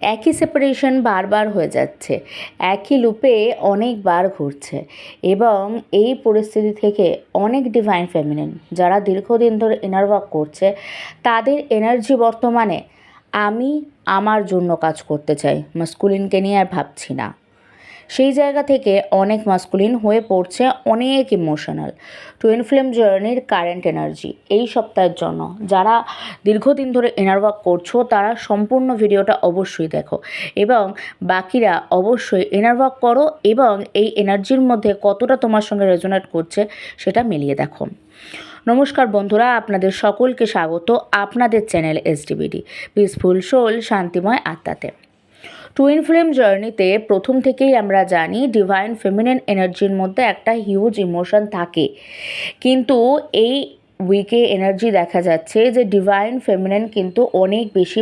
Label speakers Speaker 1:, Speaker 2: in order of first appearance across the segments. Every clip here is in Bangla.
Speaker 1: একই সেপারেশন বারবার হয়ে যাচ্ছে, একই লুপে অনেকবার ঘুরছে এবং এই পরিস্থিতি থেকে অনেক ডিভাইন ফেমিনিন যারা দীর্ঘদিন ধরে ইনার ওয়ার্ক করছে তাদের এনার্জি বর্তমানে আমি আমার জন্য কাজ করতে চাই, মাস্কুলিনকে নিয়ে আর ভাবছি না। সেই জায়গা থেকে অনেক মাস্কুলিন হয়ে পড়ছে, অনেক ইমোশনাল। টুইন ফ্লেম জার্নির কারেন্ট এনার্জি এই সপ্তাহের জন্য যারা দীর্ঘদিন ধরে ইনার ওয়ার্ক করছো তারা সম্পূর্ণ ভিডিওটা অবশ্যই দেখো এবং বাকিরা অবশ্যই ইনার ওয়ার্ক করো এবং এই এনার্জির মধ্যে কতটা তোমার সঙ্গে রেজোনেট করছে সেটা মিলিয়ে দেখো। নমস্কার বন্ধুরা, আপনাদের সকলকে স্বাগত আপনাদের চ্যানেল এসডিবিডি পিসফুল সোল, শান্তিময় আত্মাতে। টুইন ফ্লেম জার্নিতে প্রথম থেকেই আমরা জানি ডিভাইন ফেমিনিন এনার্জির মধ্যে একটা হিউজ ইমোশন থাকে, কিন্তু এই উইকে এনার্জি দেখা যাচ্ছে যে ডিভাইন ফেমিনিন কিন্তু অনেক বেশি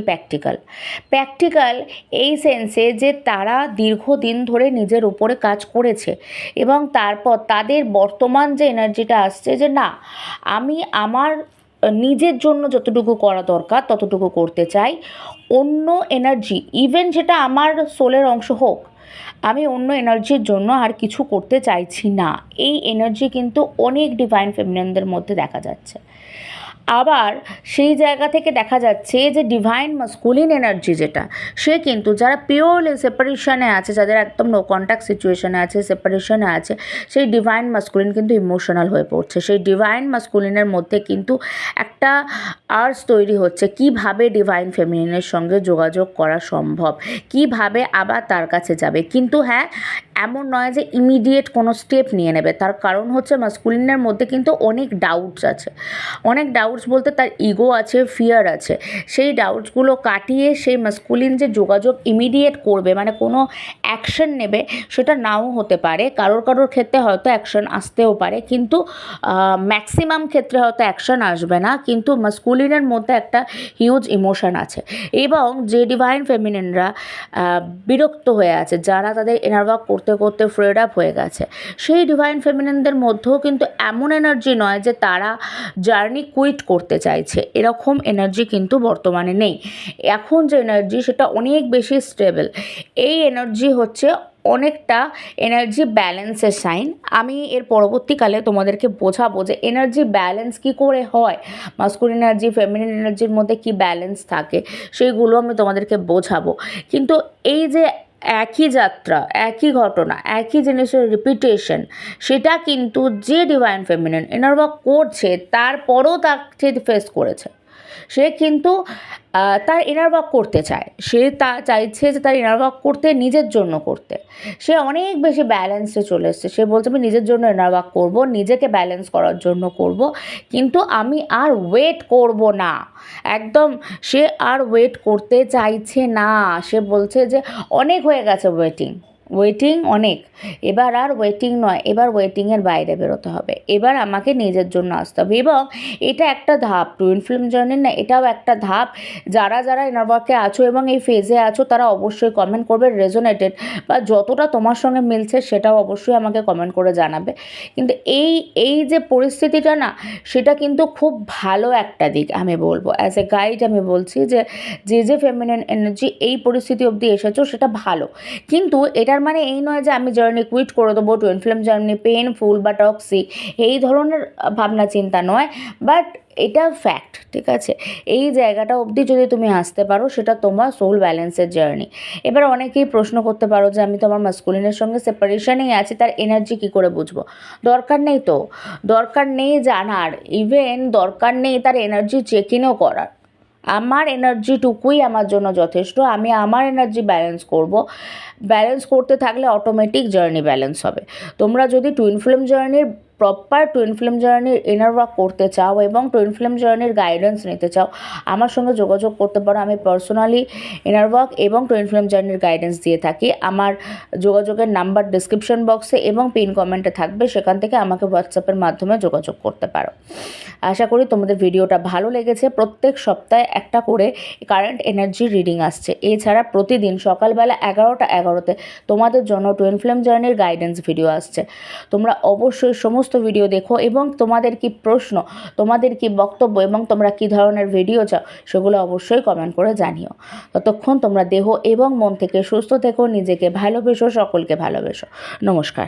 Speaker 1: প্র্যাকটিক্যাল এই সেন্সে যে তারা দীর্ঘদিন ধরে নিজের উপরে কাজ করেছে এবং তারপর তাদের বর্তমান যে এনার্জিটা আসছে যে না, আমি আমার নিজের জন্য যতটুকু করা দরকার ততটুকু করতে চাই। অন্য এনার্জি, ইভেন যেটা আমার সোলের অংশ হোক, আমি অন্য এনার্জির জন্য আর কিছু করতে চাইছি না। এই এনার্জি কিন্তু অনেক ডিভাইন ফেমিনিনদের মধ্যে দেখা যাচ্ছে। আবার সেই জায়গা থেকে দেখা যাচ্ছে যে ডিভাইন মাস্কুলিন এনার্জি যেটা, সে কিন্তু যারা পিওরলি সেপারেশনে আছে, যাদের একদম নো কন্ট্যাক্ট সিচুয়েশনে আছে, সেপারেশনে আছে, সেই ডিভাইন মাস্কুলিন কিন্তু ইমোশনাল হয়ে পড়ছে। সেই ডিভাইন মাস্কুলিনের মধ্যে কিন্তু একটা আর্জ তৈরি হচ্ছে কিভাবে ডিভাইন ফেমিনিনের সঙ্গে যোগাযোগ করা সম্ভব, কিভাবে আবার তার কাছে যাবে। কিন্তু হ্যাঁ, এমন নয় যে ইমিডিয়েট কোনো স্টেপ নিয়ে নেবে, তার কারণ হচ্ছে মাস্কুলিনের মধ্যে কিন্তু অনেক ডাউটস আছে। অনেক ডাউটস বলতে তার ইগো আছে, ফিয়ার আছে। সেই ডাউটসগুলো কাটিয়ে সেই মাস্কুলিন যে যোগাযোগ ইমিডিয়েট করবে, মানে কোনো অ্যাকশন নেবে, সেটা নাও হতে পারে। কারোর ক্ষেত্রে হয়তো অ্যাকশন আসতেও পারে, কিন্তু ম্যাক্সিমাম ক্ষেত্রে হয়তো অ্যাকশন আসবে না। কিন্তু মাস্কুলিনের মধ্যে একটা হিউজ ইমোশন আছে এবং যে ডিভাইন ফেমিনিনরা বিরক্ত হয়ে আছে, যারা তাদের ইনার ওয়ার্ক করতে করতে ফ্রেড আপ হয়ে গেছে, সেই ডিভাইন ফেমিনিনদের মধ্যেও কিন্তু এমন এনার্জি নয় যে তারা জার্নি কুইট করতে চাইছে, এরকম এনার্জি কিন্তু বর্তমানে নেই। এখন যে এনার্জি সেটা অনেক বেশি স্টেবল। এই এনার্জি হচ্ছে অনেকটা এনার্জি ব্যালেন্সের সাইন। আমি এর পরবর্তীকালে তোমাদেরকে বোঝাবো যে এনার্জি ব্যালেন্স কী করে হয়, মাস্কুলিন এনার্জি ফেমিনিন এনার্জির মধ্যে কী ব্যালেন্স থাকে, সেইগুলো আমি তোমাদেরকে বোঝাবো। কিন্তু এই যে একই যাত্রা, একই ঘটনা, একই জিনিসের রিপিটেশন, সেটা কিন্তু যে ডিভাইন ফেমিনিন ইনার ওয়ার্ক করছে তারপরও তাকে ফেস করেছে। সে কিন্তু তার ইনার ওয়ার্ক করতে চায়, সে চাইছে যে তার ইনার ওয়ার্ক করতে, নিজের জন্য করতে। সে অনেক বেশি ব্যালেন্সে চলে এসছে। সে বলছে আমি নিজের জন্য ইনার ওয়ার্ক করবো, নিজেকে ব্যালেন্স করার জন্য করব, কিন্তু আমি আর ওয়েট করব না। একদম সে আর ওয়েট করতে চাইছে না। সে বলছে যে অনেক হয়ে গেছে ওয়েটিং অনেক, এবার আর ওয়েটিং নয়, এবার ওয়েটিংয়ের বাইরে বেরোতে হবে, এবার আমাকে নিজের জন্য আসতে হবে। এবং এটা একটা ধাপ, টুইন ফ্লেম জার্নির না, এটাও একটা ধাপ। যারা ইনার ওয়ার্কে আছো এবং এই ফেজে আছো তারা অবশ্যই কমেন্ট করবে রেজোনেটেড, বা যতটা তোমার সঙ্গে মিলছে সেটাও অবশ্যই আমাকে কমেন্ট করে জানাবে। কিন্তু এই যে পরিস্থিতিটা না, সেটা কিন্তু খুব ভালো একটা দিক আমি বলবো। অ্যাজ এ গাইড আমি বলছি যে ফেমিনিন এনার্জি এই পরিস্থিতি অবধি এসেছো সেটা ভালো, কিন্তু এটার মানে এই নয় যে আমি জার্নি কুইট করে দেবো, টুইন ফ্লেম জার্নি পেইনফুল বা টক্সিক এই ধরনের ভাবনা চিন্তা নয়, বাট এটা ফ্যাক্ট, ঠিক আছে? এই জায়গাটা অবধি যদি তুমি আসতে পারো সেটা তোমার সোল ব্যালেন্সের জার্নি। এবার অনেকেই প্রশ্ন করতে পারো যে আমি তো আমার মাস্কুলিনের সঙ্গে সেপারেশনেই আছি, তার এনার্জি কী করে বুঝবো? দরকার নেই তো, দরকার নেই জানার, ইভেন দরকার নেই তার এনার্জি চেক ইনও করার। আমার এনার্জিটুকুই আমার জন্য যথেষ্ট। আমি আমার এনার্জি ব্যালেন্স করতে থাকলে অটোমেটিক জার্নি ব্যালেন্স হবে। তোমরা যদি টুইন ফ্লেম জার্নির প্রপার টুইন ফ্লেম জার্নির ইনার ওয়ার্ক করতে চাও এবং টুইন ফ্লেম জার্নির গাইডেন্স নিতে চাও, আমার সঙ্গে যোগাযোগ করতে পারো। আমি পার্সোনালি ইনার ওয়ার্ক এবং টুইন ফ্লেম জার্নির গাইডেন্স দিয়ে থাকি। আমার যোগাযোগের নাম্বার ডিসক্রিপশন বক্সে এবং পিন কমেন্টে থাকবে, সেখান থেকে আমাকে হোয়াটসঅ্যাপের মাধ্যমে যোগাযোগ করতে পারো। আশা করি তোমাদের ভিডিওটা ভালো লেগেছে। প্রত্যেক সপ্তাহে একটা করে কারেন্ট এনার্জি রিডিং আসছে। এছাড়া প্রতিদিন সকালবেলা 11টা 11তে তোমাদের জন্য টুইন ফ্লেম জার্নির গাইডেন্স ভিডিও আসছে। তোমরা অবশ্যই সমস্ত সমস্ত ভিডিও দেখো এবং তোমাদের কি প্রশ্ন, তোমাদের কি বক্তব্য এবং তোমরা কী ধরনের ভিডিও চাও সেগুলো অবশ্যই কমেন্ট করে জানিও। ততক্ষণ তোমরা দেহ এবং মন থেকে সুস্থ থেকো, নিজেকে ভালোবেসো, সকলকে ভালোবেসো। নমস্কার।